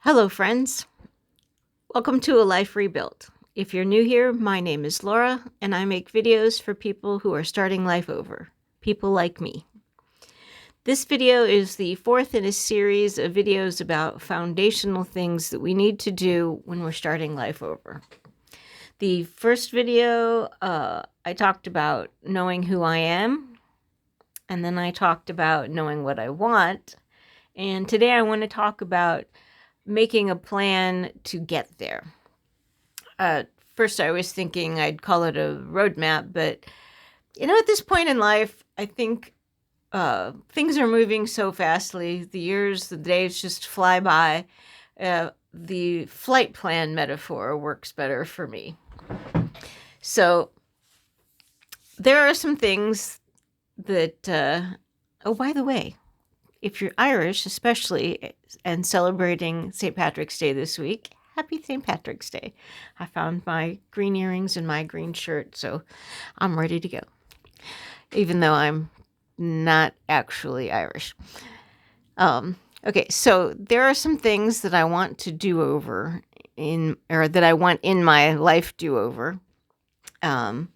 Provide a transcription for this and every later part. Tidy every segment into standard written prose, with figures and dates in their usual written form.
Hello, friends. Welcome to A Life Rebuilt. If you're new here, my name is Laura, and I make videos for people who are starting life over, people like me. This video is the fourth in a series of videos about foundational things that we need to do when we're starting life over. The first video, I talked about knowing who I am, and then I talked about knowing what I want, and today I want to talk about making a plan to get there. First, I was thinking I'd call it a roadmap, but at this point in life, I think things are moving so fastly. The years, the days just fly by. The flight plan metaphor works better for me. So there are some things that, oh, by the way, if you're Irish, especially, and celebrating St. Patrick's Day this week, happy St. Patrick's Day. I found my green earrings and my green shirt, so I'm ready to go, even though I'm not actually Irish. Okay, so there are some things that I want to do over that I want in my life do over. Here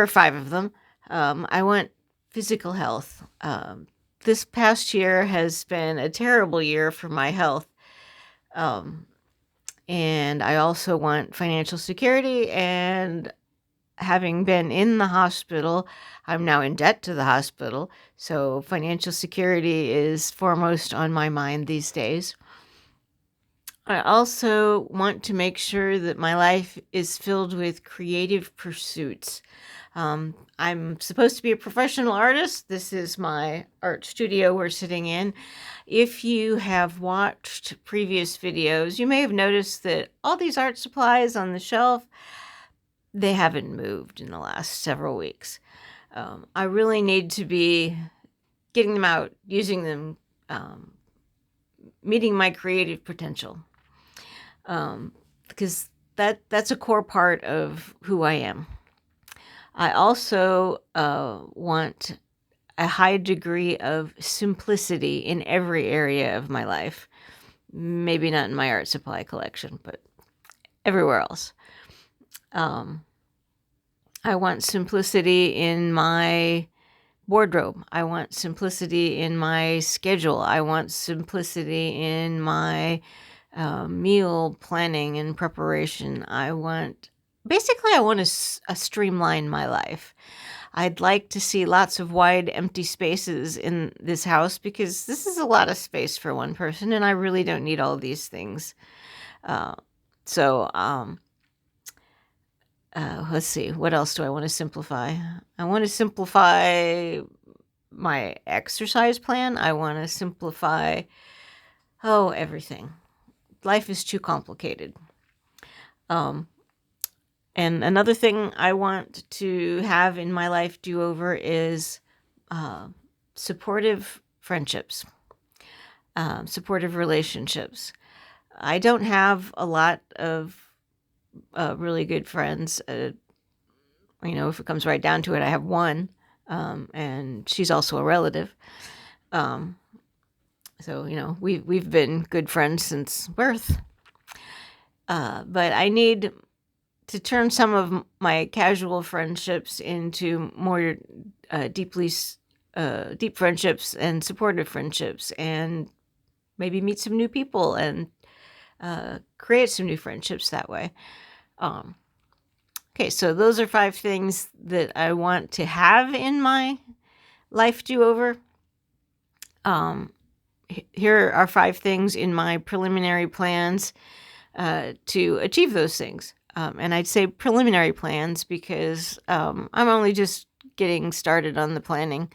are 5 of them. I want physical health. This past year has been a terrible year for my health. And I also want financial security, and having been in the hospital, I'm now in debt to the hospital. So financial security is foremost on my mind these days. I also want to make sure that my life is filled with creative pursuits. I'm supposed to be a professional artist. This is my art studio we're sitting in. If you have watched previous videos, you may have noticed that all these art supplies on the shelf, they haven't moved in the last several weeks. I really need to be getting them out, using them, meeting my creative potential. Because that's a core part of who I am. I also want a high degree of simplicity in every area of my life. Maybe not in my art supply collection, but everywhere else. I want simplicity in my wardrobe. I want simplicity in my schedule. I want simplicity in my meal planning and preparation. I want to streamline my life. I'd like to see lots of wide, empty spaces in this house because this is a lot of space for one person, and I really don't need all these things. So let's see. What else do I want to simplify? I want to simplify my exercise plan. I want to simplify, everything. Life is too complicated. And another thing I want to have in my life do over is supportive friendships, supportive relationships. I don't have a lot of really good friends. If it comes right down to it, I have one, and she's also a relative. So we've been good friends since birth. But I need to turn some of my casual friendships into more deep friendships and supportive friendships, and maybe meet some new people and create some new friendships that way. Okay, so those are 5 things that I want to have in my life do-over. Here are 5 things in my preliminary plans to achieve those things. And I'd say preliminary plans because I'm only just getting started on the planning.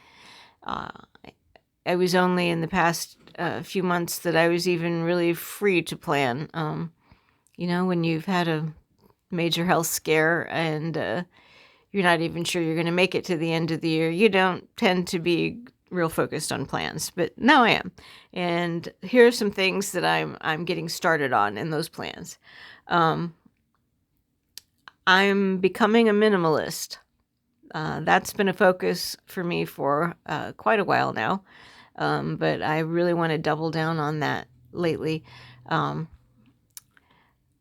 I was only in the past few months that I was even really free to plan. When you've had a major health scare and you're not even sure you're going to make it to the end of the year, you don't tend to be real focused on plans, but now I am. And here are some things that I'm getting started on in those plans. I'm becoming a minimalist. That's been a focus for me for quite a while now. but I really want to double down on that lately.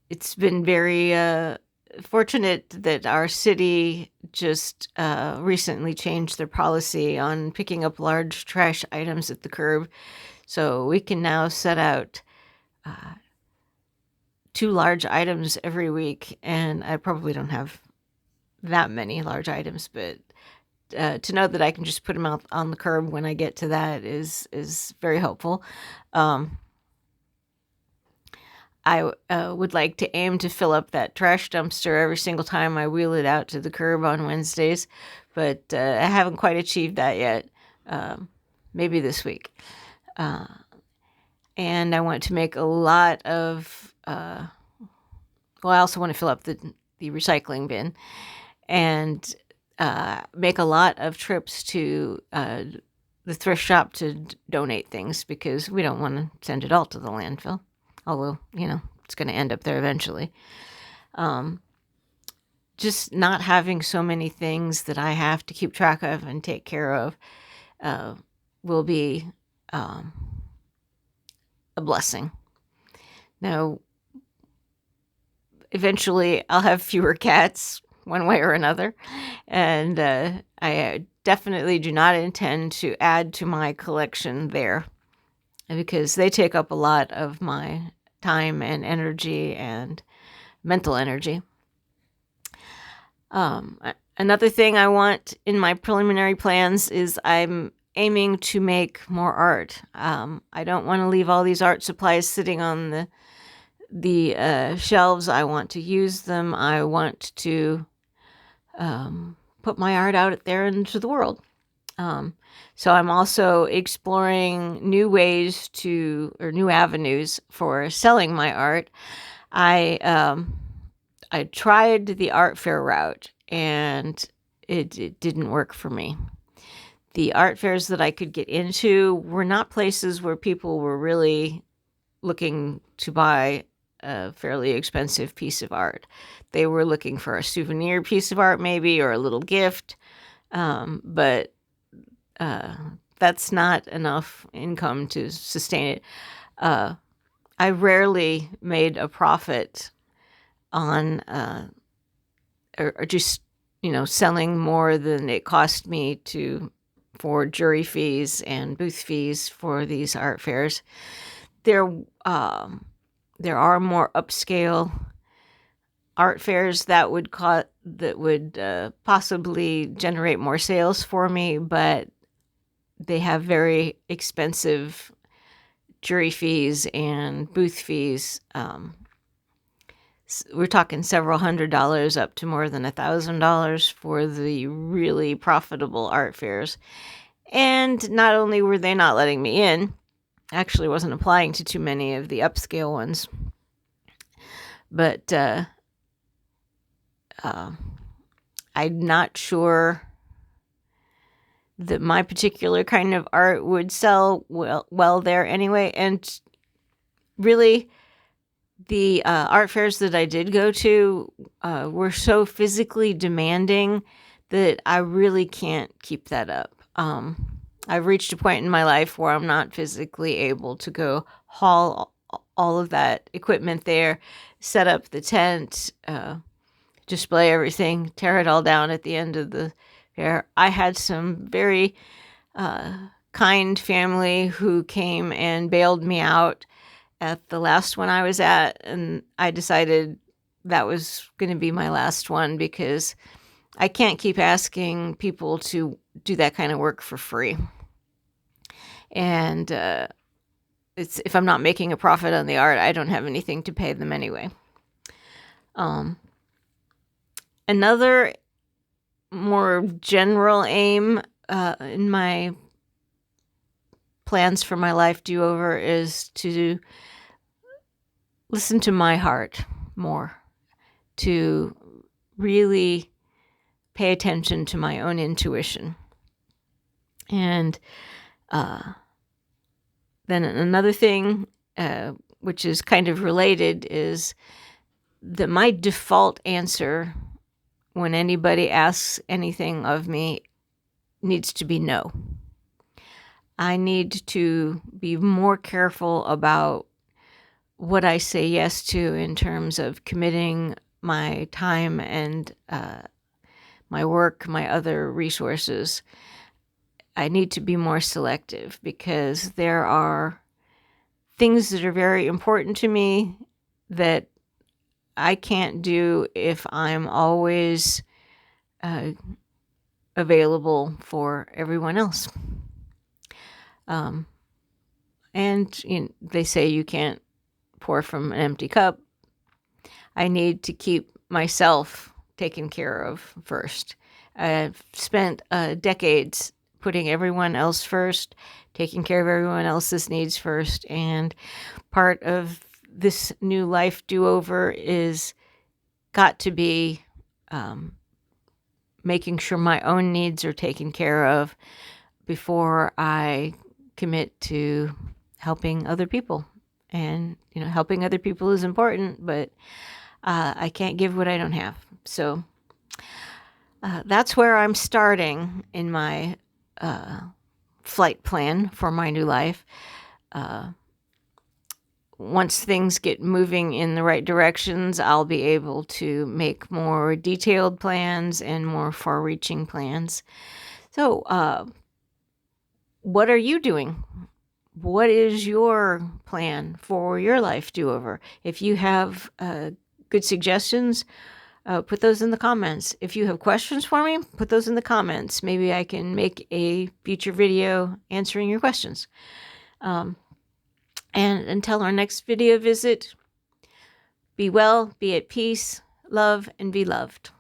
It's been very fortunate that our city just recently changed their policy on picking up large trash items at the curb. So we can now set out 2 large items every week, and I probably don't have that many large items, but to know that I can just put them out on the curb when I get to that is very helpful. I would like to aim to fill up that trash dumpster every single time I wheel it out to the curb on Wednesdays, but I haven't quite achieved that yet. Maybe this week. And I want to make a lot of, I also want to fill up the recycling bin and make a lot of trips to the thrift shop to donate things, because we don't want to send it all to the landfill. Although, it's going to end up there eventually. Just not having so many things that I have to keep track of and take care of will be a blessing. Now, eventually I'll have fewer cats one way or another, and I definitely do not intend to add to my collection there, because they take up a lot of my time and energy and mental energy. Another thing I want in my preliminary plans is I'm aiming to make more art. I don't want to leave all these art supplies sitting on the shelves. I want to use them. I want to put my art out there into the world. So I'm also exploring new avenues for selling my art. I tried the art fair route, and it didn't work for me. The art fairs that I could get into were not places where people were really looking to buy a fairly expensive piece of art. They were looking for a souvenir piece of art maybe, or a little gift, but that's not enough income to sustain it. I rarely made a profit on or just selling more than it cost me for jury fees and booth fees for these art fairs. There are more upscale art fairs that would possibly generate more sales for me, but they have very expensive jury fees and booth fees. We're talking several $100s up to more than $1,000 for the really profitable art fairs. And not only were they not letting me in, actually wasn't applying to too many of the upscale ones, but I'm not sure that my particular kind of art would sell well there anyway. And really, the art fairs that I did go to were so physically demanding that I really can't keep that up. I've reached a point in my life where I'm not physically able to go haul all of that equipment there, set up the tent, display everything, tear it all down at the end of the fair. I had some very kind family who came and bailed me out at the last one I was at, and I decided that was going to be my last one, because I can't keep asking people to do that kind of work for free. And if I'm not making a profit on the art, I don't have anything to pay them anyway. Another more general aim in my plans for my life do-over is to listen to my heart more, to really pay attention to my own intuition. And then another thing, which is kind of related, is that my default answer when anybody asks anything of me needs to be no. I need to be more careful about what I say yes to in terms of committing my time and my work, my other resources. I need to be more selective because there are things that are very important to me that I can't do if I'm always available for everyone else. And they say you can't pour from an empty cup. I need to keep myself taken care of first. I've spent decades putting everyone else first, taking care of everyone else's needs first, and part of this new life do-over is got to be making sure my own needs are taken care of before I commit to helping other people. And, helping other people is important, but I can't give what I don't have. So that's where I'm starting in my flight plan for my new life. Once things get moving in the right directions, I'll be able to make more detailed plans and more far-reaching plans. So, what are you doing? What is your plan for your life do-over? If you have good suggestions, put those in the comments. If you have questions for me, put those in the comments. Maybe I can make a future video answering your questions. And until our next video visit, be well, be at peace, love, and be loved.